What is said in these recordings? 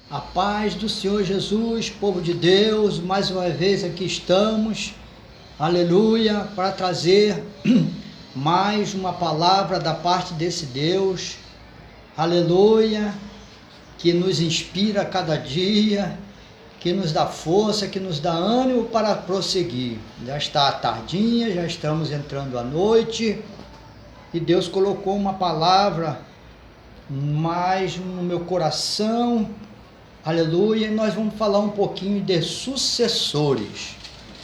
A paz do Senhor Jesus, povo de Deus, mais uma vez aqui estamos, aleluia, para trazer mais uma palavra da parte desse Deus, aleluia, que nos inspira a cada dia, que nos dá força, que nos dá ânimo para prosseguir. Já está a tardinha, já estamos entrando à noite, e Deus colocou uma palavra mais no meu coração, aleluia, e nós vamos falar um pouquinho de sucessores,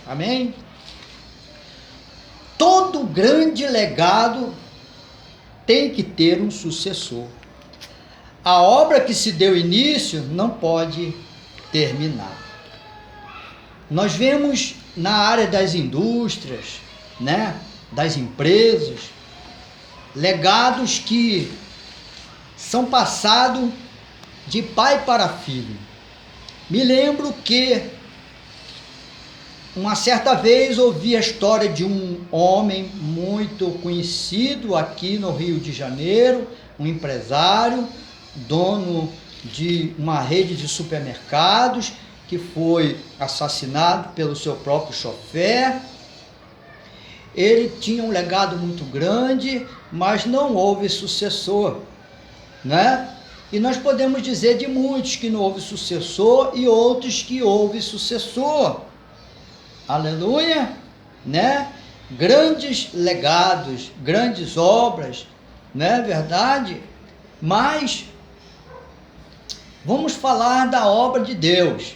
amém? Todo grande legado tem que ter um sucessor. A obra que se deu início não pode terminar. Nós vemos na área das indústrias, né, das empresas, legados que são passados de pai para filho. Me lembro que uma certa vez ouvi a história de um homem muito conhecido aqui no Rio de Janeiro, um empresário, dono de uma rede de supermercados, que foi assassinado pelo seu próprio chofer. Ele tinha um legado muito grande, mas não houve sucessor, né? E nós podemos dizer de muitos que não houve sucessor e outros que houve sucessor. Aleluia, né? Grandes legados, grandes obras, não é verdade? Mas vamos falar da obra de Deus.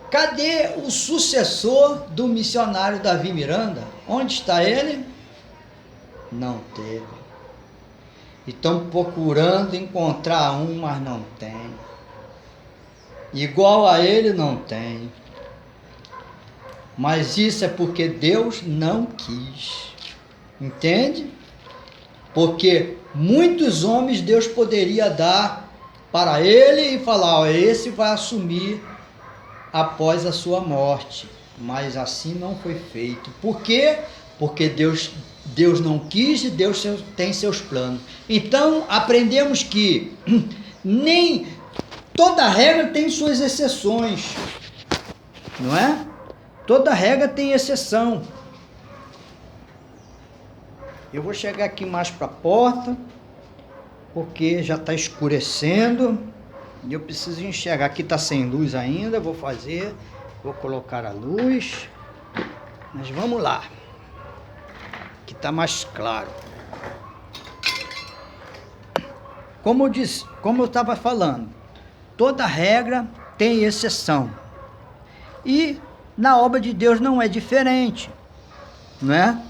Cadê o sucessor do missionário Davi Miranda? Onde está ele? Não teve. Estão procurando encontrar um, mas não tem. Igual a ele não tem. Mas isso é porque Deus não quis. Entende? Porque muitos homens Deus poderia dar para ele e falar, ó, esse vai assumir após a sua morte. Mas assim não foi feito. Por quê? Porque Deus não quis e Deus tem seus planos. Então, aprendemos que nem toda regra tem suas exceções, não é? Toda regra tem exceção. Eu vou chegar aqui mais para a porta, porque já está escurecendo e eu preciso enxergar. Aqui está sem luz ainda, vou colocar a luz, mas vamos lá. Que está mais claro. Como eu estava falando, toda regra tem exceção. E na obra de Deus não é diferente, não é?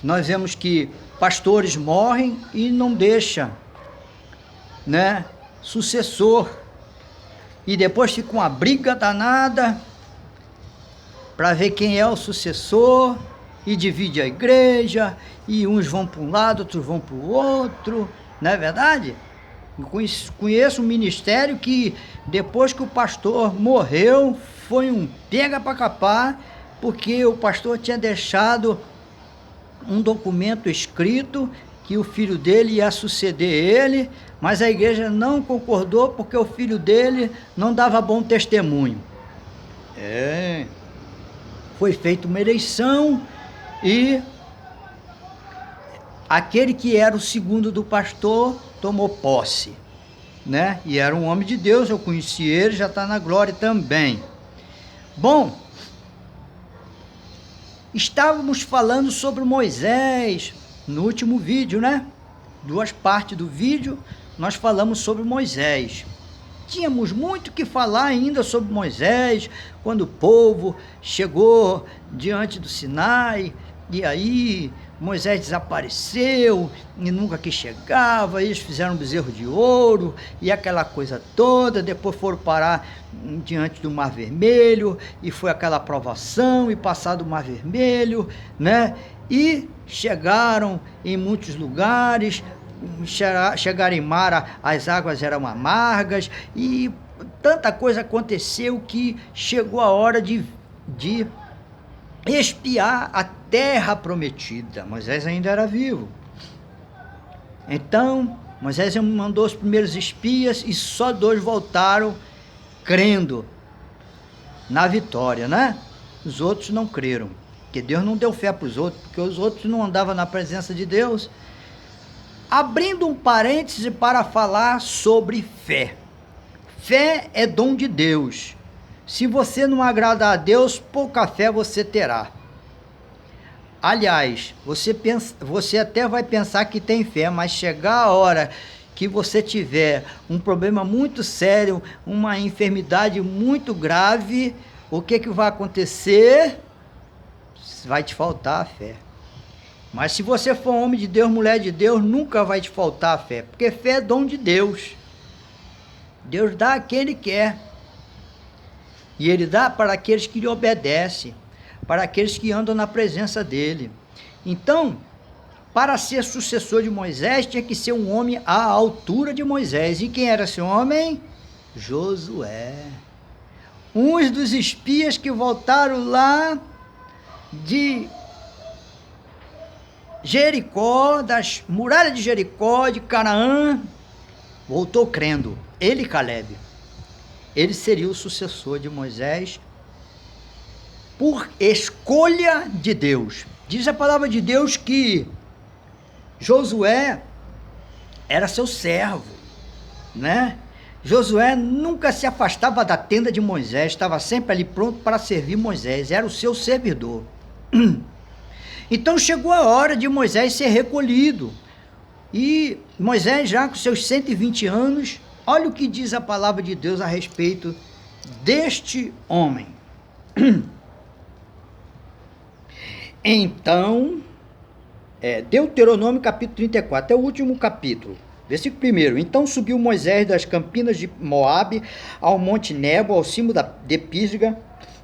Nós vemos que pastores morrem e não deixam, né, sucessor. E depois fica uma briga danada para ver quem é o sucessor. E divide a igreja, e uns vão para um lado, outros vão para o outro, não é verdade? Eu conheço um ministério que depois que o pastor morreu, foi um pega para capar, porque o pastor tinha deixado um documento escrito que o filho dele ia suceder ele, mas a igreja não concordou porque o filho dele não dava bom testemunho. Foi feita uma eleição, e aquele que era o segundo do pastor tomou posse, né? E era um homem de Deus, eu conheci ele, já está na glória também. Bom, estávamos falando sobre Moisés no último vídeo, né? Duas partes do vídeo, nós falamos sobre Moisés. Tínhamos muito que falar ainda sobre Moisés, quando o povo chegou diante do Sinai, e aí Moisés desapareceu e nunca que chegava, eles fizeram um bezerro de ouro e aquela coisa toda, depois foram parar diante do Mar Vermelho e foi aquela provação e passar do Mar Vermelho, né? E chegaram em muitos lugares, chegaram em Mara, as águas eram amargas e tanta coisa aconteceu que chegou a hora de espiar a terra prometida. Moisés ainda era vivo. Então, Moisés mandou os primeiros espias e só 2 voltaram crendo na vitória, né? Os outros não creram, porque Deus não deu fé para os outros, porque os outros não andavam na presença de Deus. Abrindo um parêntese para falar sobre fé. Fé é dom de Deus. Se você não agradar a Deus, pouca fé você terá. Aliás, você até vai pensar que tem fé, mas chegar a hora que você tiver um problema muito sério, uma enfermidade muito grave, o que vai acontecer? Vai te faltar a fé. Mas se você for homem de Deus, mulher de Deus, nunca vai te faltar a fé, porque fé é dom de Deus. Deus dá a quem Ele quer. E Ele dá para aqueles que lhe obedecem, para aqueles que andam na presença dEle. Então, para ser sucessor de Moisés, tinha que ser um homem à altura de Moisés. E quem era esse homem? Josué. Uns dos espias que voltaram lá de Jericó, das muralhas de Jericó, de Canaã, voltou crendo. Ele e Caleb. Ele seria o sucessor de Moisés por escolha de Deus. Diz a palavra de Deus que Josué era seu servo, né? Josué nunca se afastava da tenda de Moisés, estava sempre ali pronto para servir Moisés, era o seu servidor. Então chegou a hora de Moisés ser recolhido. E Moisés, já com seus 120 anos, olha o que diz a palavra de Deus a respeito deste homem. Então, Deuteronômio capítulo 34, é o último capítulo, versículo 1. Então subiu Moisés das campinas de Moabe ao monte Nebo, ao cimo de Pisga,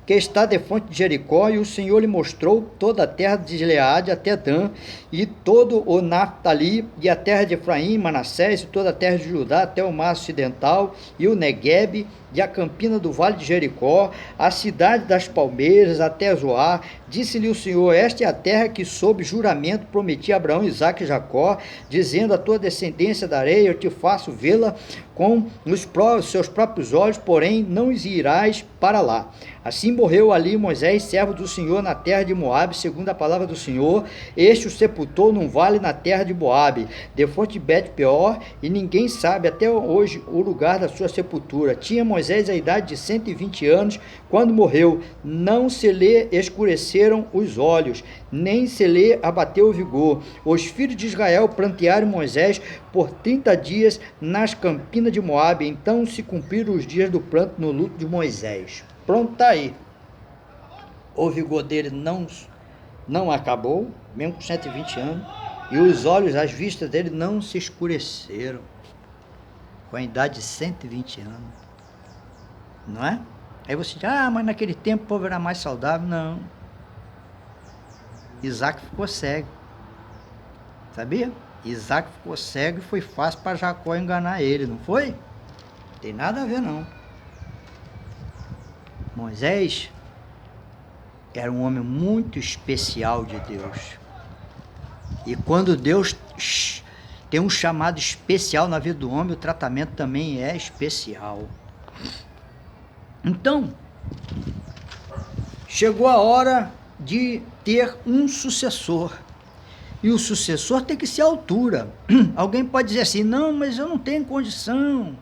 que está defronte de Jericó, e o Senhor lhe mostrou toda a terra de Gileade até Dan, e todo o Naftali, e a terra de Efraim e Manassés, e toda a terra de Judá até o mar ocidental, e o Neguebe, e a campina do vale de Jericó, a cidade das palmeiras até Zoar. Disse-lhe o Senhor: esta é a terra que sob juramento prometi a Abraão, Isaque e Jacó, dizendo: a tua descendência darei, eu te faço vê-la com os seus próprios olhos, porém não irás para lá. Assim morreu ali Moisés, servo do Senhor, na terra de Moabe, segundo a palavra do Senhor. Este o sepultou num vale na terra de Moabe, defronte de Bet-peor, e ninguém sabe até hoje o lugar da sua sepultura. Tinha Moisés a idade de 120 anos quando morreu. Não se lhe escureceram os olhos, nem se lhe abateu o vigor. Os filhos de Israel prantearam Moisés por 30 dias nas campinas de Moabe. Então se cumpriram os dias do pranto no luto de Moisés. Pronto, está aí. O vigor dele não acabou, mesmo com 120 anos, e os olhos, as vistas dele não se escureceram, com a idade de 120 anos. Não é? Aí você diz: mas naquele tempo o povo era mais saudável. Não. Isaac ficou cego. Sabia? Isaac ficou cego e foi fácil para Jacó enganar ele, não foi? Não tem nada a ver, não. Moisés era um homem muito especial de Deus. E quando Deus tem um chamado especial na vida do homem, o tratamento também é especial. Então, chegou a hora de ter um sucessor. E o sucessor tem que ser à altura. Alguém pode dizer assim: não, mas eu não tenho condição.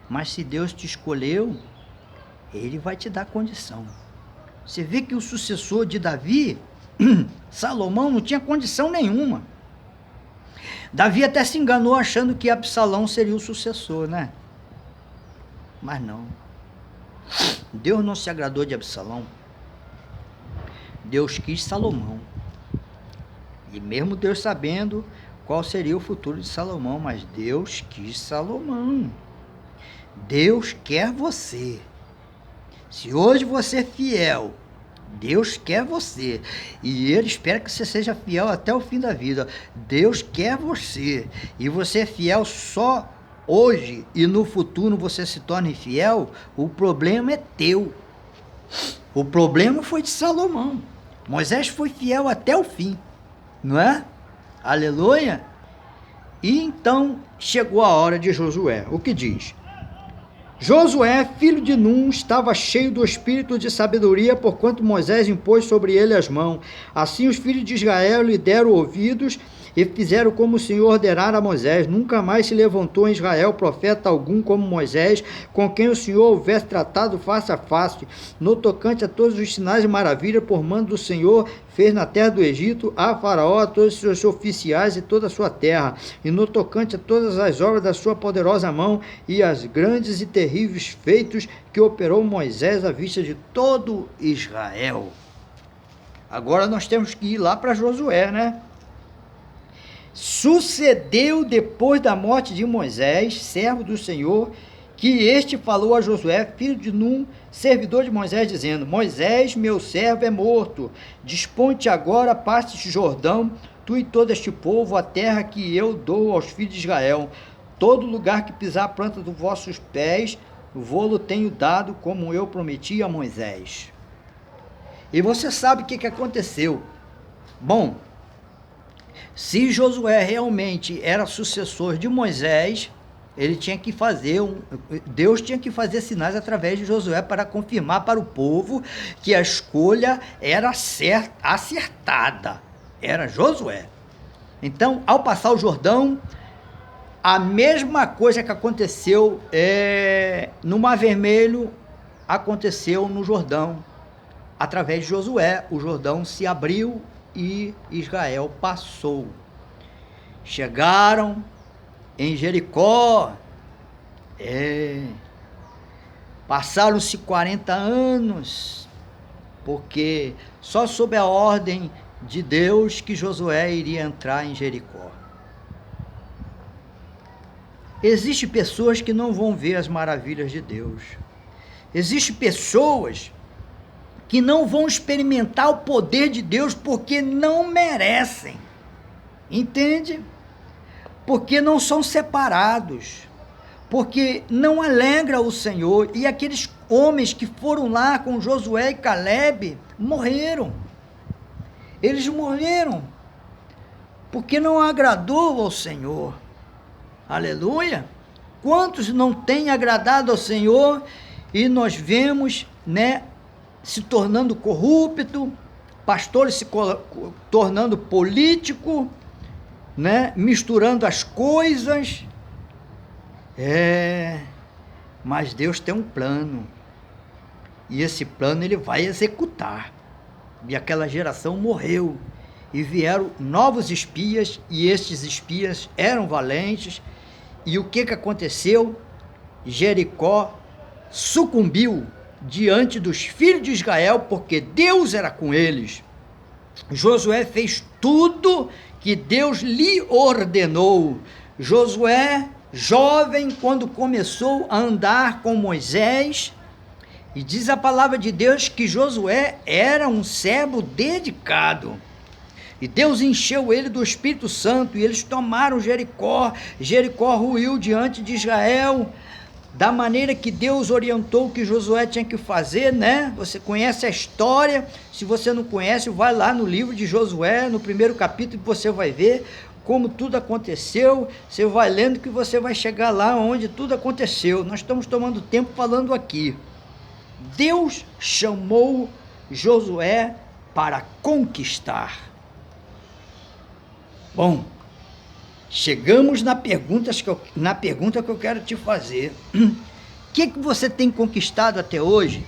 Mas se Deus te escolheu, Ele vai te dar condição. Você vê que o sucessor de Davi, Salomão, não tinha condição nenhuma. Davi até se enganou achando que Absalão seria o sucessor, né? Mas não. Deus não se agradou de Absalão. Deus quis Salomão. E mesmo Deus sabendo qual seria o futuro de Salomão, mas Deus quis Salomão. Deus quer você. Se hoje você é fiel, Deus quer você. E Ele espera que você seja fiel até o fim da vida. Deus quer você. E você é fiel só hoje e no futuro você se torna infiel, o problema é teu. O problema foi de Salomão. Moisés foi fiel até o fim. Não é? Aleluia! E então chegou a hora de Josué. O que diz? Josué, filho de Num, estava cheio do espírito de sabedoria, porquanto Moisés impôs sobre ele as mãos. Assim os filhos de Israel lhe deram ouvidos e fizeram como o Senhor ordenara a Moisés. Nunca mais se levantou em Israel profeta algum como Moisés, com quem o Senhor houvesse tratado face a face, no tocante a todos os sinais e maravilhas, por mando do Senhor, fez na terra do Egito, a Faraó, a todos os seus oficiais e toda a sua terra, e no tocante a todas as obras da sua poderosa mão, e as grandes e terríveis feitos que operou Moisés à vista de todo Israel. Agora nós temos que ir lá para Josué, né? Sucedeu depois da morte de Moisés, servo do Senhor, que este falou a Josué, filho de Num, servidor de Moisés, dizendo: Moisés, meu servo, é morto. Dispõe-te agora, passe de Jordão, tu e todo este povo, a terra que eu dou aos filhos de Israel. Todo lugar que pisar a planta dos vossos pés, vô-lo tenho dado, como eu prometi a Moisés. E você sabe o que aconteceu. Bom, se Josué realmente era sucessor de Moisés, ele tinha que fazer Deus tinha que fazer sinais através de Josué para confirmar para o povo que a escolha era acertada. Era Josué. Então, ao passar o Jordão, a mesma coisa que aconteceu no Mar Vermelho, aconteceu no Jordão. Através de Josué, o Jordão se abriu e Israel passou. Chegaram em Jericó, passaram-se 40 anos, porque só sob a ordem de Deus que Josué iria entrar em Jericó. Existem pessoas que não vão ver as maravilhas de Deus. Existem pessoas que não vão experimentar o poder de Deus porque não merecem. Entende? Porque não são separados, porque não alegra o Senhor. E aqueles homens que foram lá com Josué e Calebe morreram. Eles morreram porque não agradou ao Senhor. Aleluia! Quantos não têm agradado ao Senhor e nós vemos, se tornando corrupto, pastores se tornando político, misturando as coisas. Mas Deus tem um plano, e esse plano ele vai executar. E aquela geração morreu, e vieram novos espias, e estes espias eram valentes. E o que aconteceu? Jericó sucumbiu diante dos filhos de Israel, porque Deus era com eles. Josué fez tudo que Deus lhe ordenou. Josué, jovem, quando começou a andar com Moisés, e diz a palavra de Deus que Josué era um servo dedicado. E Deus encheu ele do Espírito Santo, e eles tomaram Jericó. Jericó ruiu diante de Israel, da maneira que Deus orientou que Josué tinha que fazer, Você conhece a história. Se você não conhece, vai lá no livro de Josué, no primeiro capítulo, que você vai ver como tudo aconteceu. Você vai lendo que você vai chegar lá onde tudo aconteceu. Nós estamos tomando tempo falando aqui. Deus chamou Josué para conquistar. Bom, chegamos na pergunta que eu quero te fazer. O que você tem conquistado até hoje?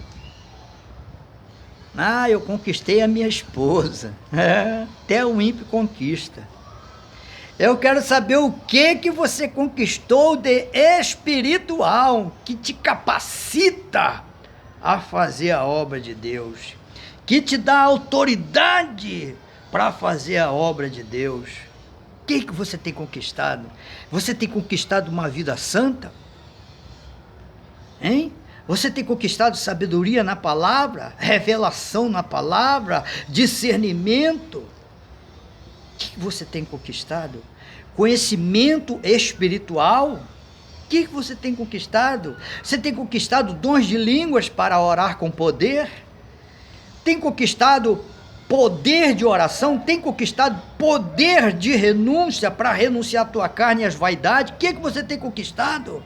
Eu conquistei a minha esposa. Até o ímpio conquista. Eu quero saber o que você conquistou de espiritual, que te capacita a fazer a obra de Deus, que te dá autoridade para fazer a obra de Deus. O que você tem conquistado? Você tem conquistado uma vida santa? Você tem conquistado sabedoria na palavra, revelação na palavra, discernimento? O que você tem conquistado? Conhecimento espiritual? O que você tem conquistado? Você tem conquistado dons de línguas para orar com poder? Tem conquistado poder de oração, tem conquistado poder de renúncia para renunciar a tua carne e as vaidades. O que você tem conquistado?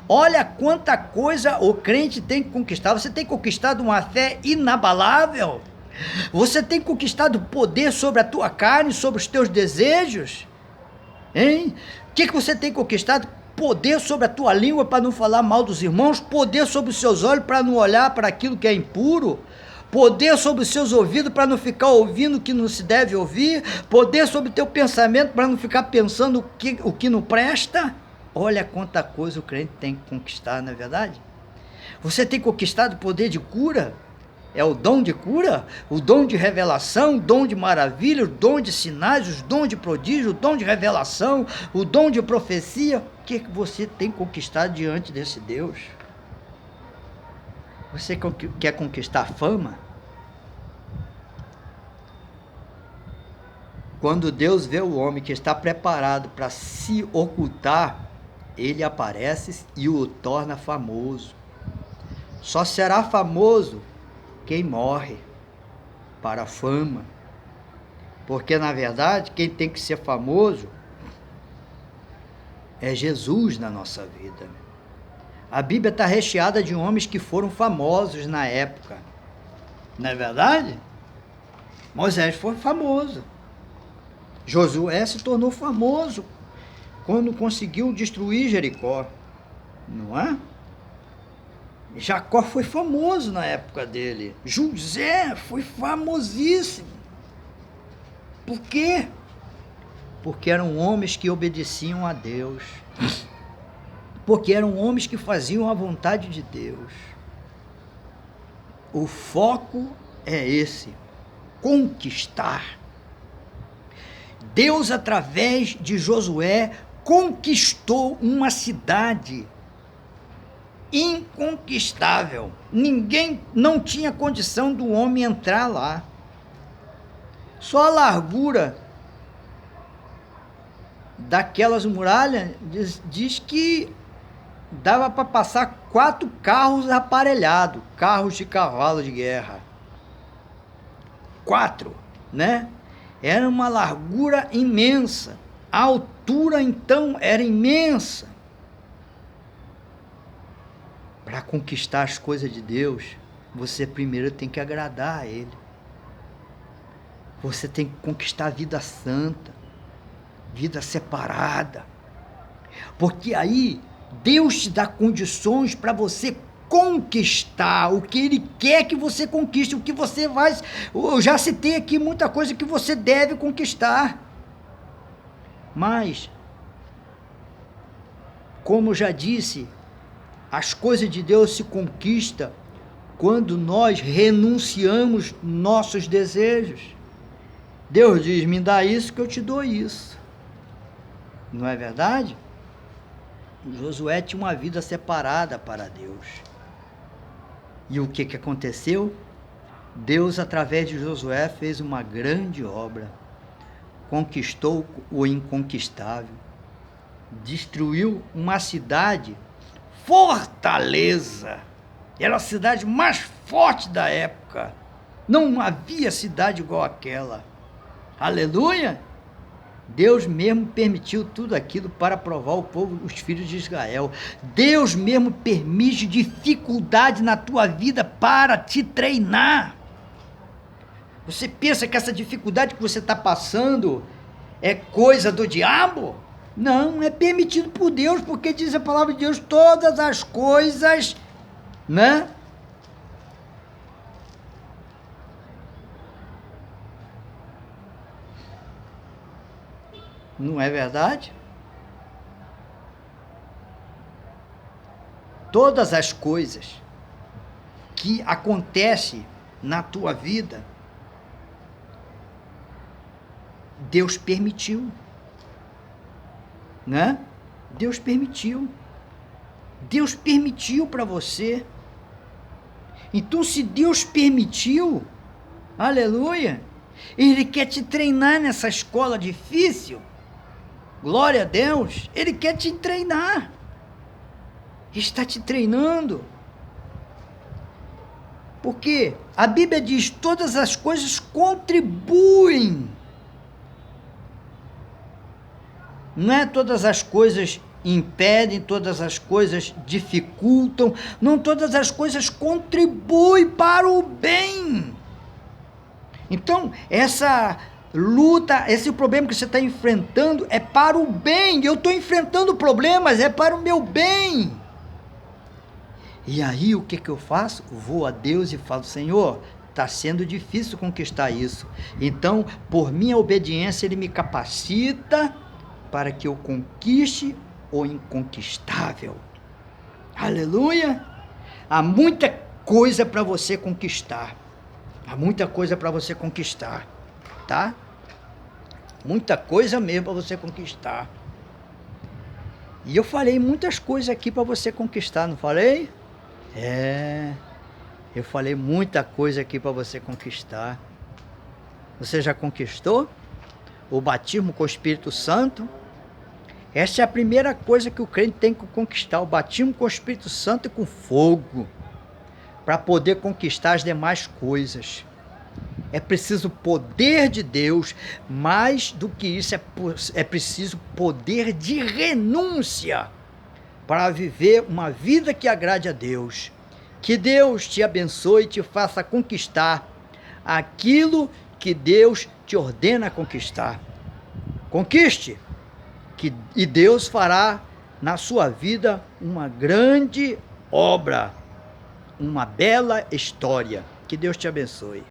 Olha quanta coisa o crente tem que conquistar. Você tem conquistado uma fé inabalável. Você tem conquistado poder sobre a tua carne, sobre os teus desejos. Hein? O que você tem conquistado? Poder sobre a tua língua para não falar mal dos irmãos. Poder sobre os seus olhos para não olhar para aquilo que é impuro. Poder sobre os seus ouvidos para não ficar ouvindo o que não se deve ouvir. Poder sobre o teu pensamento para não ficar pensando o que não presta. Olha quanta coisa o crente tem que conquistar, não é verdade? Você tem conquistado o poder de cura? É o dom de cura, o dom de revelação, o dom de maravilha, o dom de sinais, os dons de prodígio, o dom de revelação, o dom de profecia. O que você tem conquistado diante desse Deus? Você quer conquistar fama? Quando Deus vê o homem que está preparado para se ocultar, ele aparece e o torna famoso. Só será famoso quem morre para a fama. Porque, na verdade, quem tem que ser famoso é Jesus na nossa vida. A Bíblia está recheada de homens que foram famosos na época. Não é verdade? Moisés foi famoso. Josué se tornou famoso quando conseguiu destruir Jericó. Não é? Jacó foi famoso na época dele. José foi famosíssimo. Por quê? Porque eram homens que obedeciam a Deus. Porque eram homens que faziam a vontade de Deus. O foco é esse: conquistar. Deus, através de Josué, conquistou uma cidade inconquistável. Ninguém, não tinha condição do homem entrar lá. Só a largura daquelas muralhas diz que dava para passar 4 carros aparelhados, carros de cavalo de guerra. 4, né? Era uma largura imensa. A altura, então, era imensa. Para conquistar as coisas de Deus, você primeiro tem que agradar a Ele. Você tem que conquistar a vida santa, vida separada. Porque aí Deus te dá condições para você conquistar o que Ele quer que você conquiste, o que você vai... Eu já citei aqui muita coisa que você deve conquistar. Mas, como já disse, as coisas de Deus se conquistam quando nós renunciamos nossos desejos. Deus diz: me dá isso que eu te dou isso. Não é verdade? Josué tinha uma vida separada para Deus. E o que aconteceu? Deus, através de Josué, fez uma grande obra. Conquistou o inconquistável. Destruiu uma cidade, Fortaleza. Era a cidade mais forte da época. Não havia cidade igual àquela. Aleluia! Deus mesmo permitiu tudo aquilo para provar o povo, os filhos de Israel. Deus mesmo permite dificuldade na tua vida para te treinar. Você pensa que essa dificuldade que você está passando é coisa do diabo? Não, é permitido por Deus, porque diz a palavra de Deus, todas as coisas, né? Não é verdade? Todas as coisas que acontecem na tua vida, Deus permitiu, né? Deus permitiu. Deus permitiu para você. Então, se Deus permitiu, aleluia, Ele quer te treinar nessa escola difícil. Glória a Deus, Ele quer te treinar. Está te treinando. Porque a Bíblia diz: todas as coisas contribuem. Não é todas as coisas impedem, todas as coisas dificultam, não, todas as coisas contribuem para o bem. Então, essa luta, esse problema que você está enfrentando é para o bem. Eu estou enfrentando problemas, é para o meu bem. E aí o que eu faço? Vou a Deus e falo: Senhor, está sendo difícil conquistar isso. Então, por minha obediência, Ele me capacita para que eu conquiste o inconquistável. Aleluia! Há muita coisa para você conquistar. Há muita coisa para você conquistar, tá? Muita coisa mesmo para você conquistar. E eu falei muitas coisas aqui para você conquistar, não falei? Eu falei muita coisa aqui para você conquistar. Você já conquistou o batismo com o Espírito Santo? Essa é a primeira coisa que o crente tem que conquistar: o batismo com o Espírito Santo e com fogo, para poder conquistar as demais coisas. É preciso poder de Deus, mais do que isso é preciso poder de renúncia para viver uma vida que agrade a Deus. Que Deus te abençoe e te faça conquistar aquilo que Deus te ordena conquistar. Conquiste, e Deus fará na sua vida uma grande obra, uma bela história. Que Deus te abençoe.